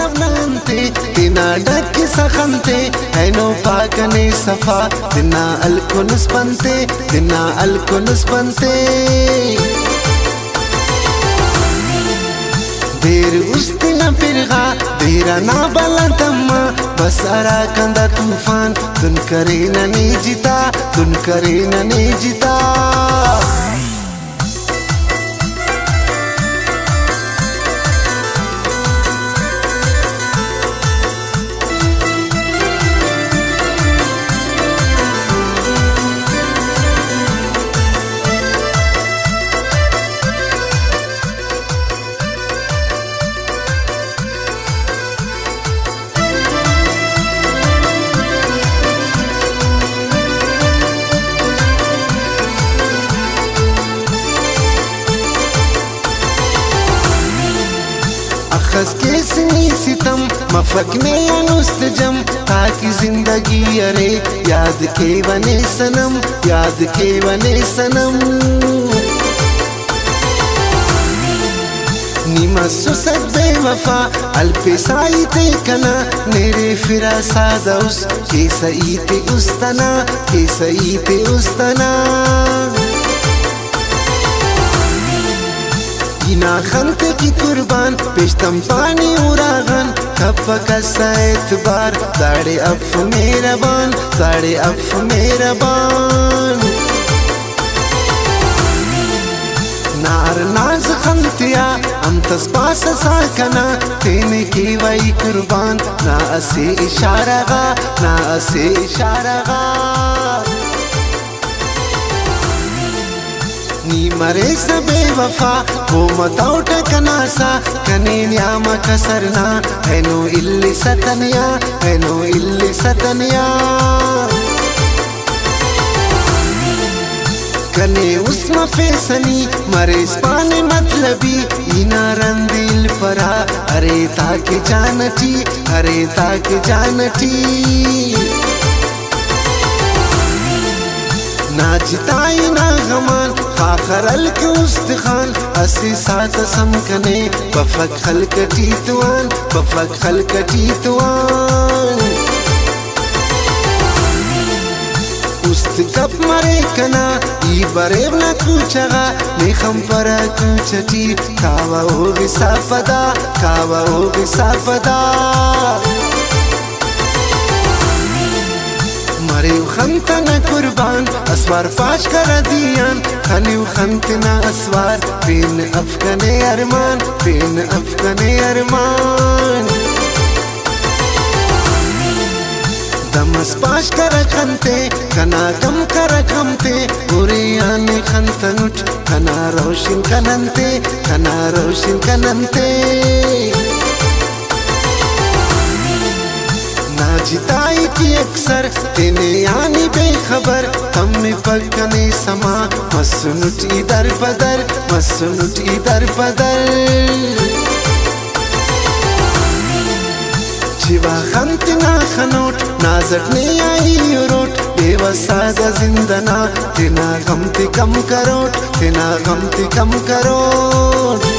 मतलब नंते तिना डक सखंते है नो पाकने सफा तिना अलकुनस पंते तिना अलकुनस पंते देर उस्तिना फिरगा देरा ना बला तम्मा बस अरा कंदा तूफान तुन करे ननी जिता तुन करे ननी जिता खस के सनी सितम मफक में अनुस्तजम ताकि जिंदगी अरे याद के बने सनम याद के बने सनम निमसु सद बेवफा अल्पे साईते कना नेरे फिरा सादउस के सईते उस्तना के सईते उस्तना इना खंते की कुर्बान पेशतम पानी उरागन कब कसा एतबार दाड़े अफ मेरा बान दाड़े अफ मेरा बान नार नाज खंतिया हम तस्पास साकना तेने की वही कुर्बान ना असे इशारा गा ना असे इशारा गा नी मरे सबे वफा वो मताओ टकनासा कने न्याम कसरना है नो इल्ली सतनिया है नो इल्ली सतनिया कने उसमा फेसनी मरे स्पाने मतलबी इना रंदिल परा अरे ताके जानटी अरे ताके जानटी ना जिताई ना गमान खाखरल के उस्तखान असी साथ समकने बफक खलक टीतवान बफक खलक टीतवान उस्त कप मरे कना ई बरेब ना कुचगा नेखम पर कुचटी कावा होगी साफदा कावा होगी साफदा मरेव खंतना कुर्बान असवार पाश कर दियान खनिव खंतना असवार पेन अफगने अरमान पेन अफगने अरमान दमस पाश कर खंते कना कम कर खमते पूरे आने खंतनुट कना रोशन कनंते कना रोशन कनंते जिताई की अक्सर तेने यानी बेखबर तम में पकने समा मसनुट इधर पदर मसनुट इधर पदर जीवा खंतना खनोट नाजट ने आई रोट बेवसादा जिंदना तेना गमती कम करोट तेना गमती कम करोट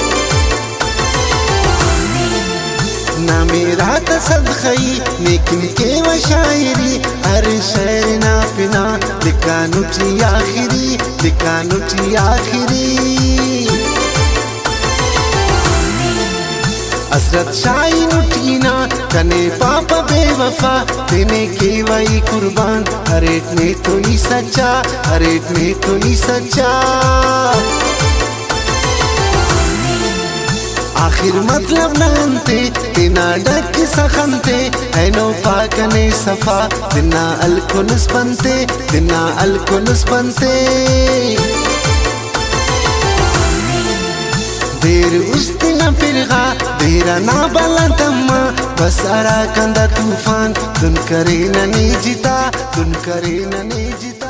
ना मेरा तसद खई लेकिन के व शायरी हर शहर ना पिना लिखा नुटी आखिरी लिखा नुटी आखिरी असरत शाही नुटीना कने पापा बेवफा तेने के वही कुर्बान हर एक में तो ही सच्चा हर एक में तो ही सच्चा आखिर मतलब नंते तिना डक सखंते है नो पाकने सफा तिना अलकुनस पंते तिना अलकुनस पंते देर उस्तिना फिरगा देरा ना बला तम्मा बस अरा कंदा तूफान तुन करे ननी जिता तुन करे ननी जिता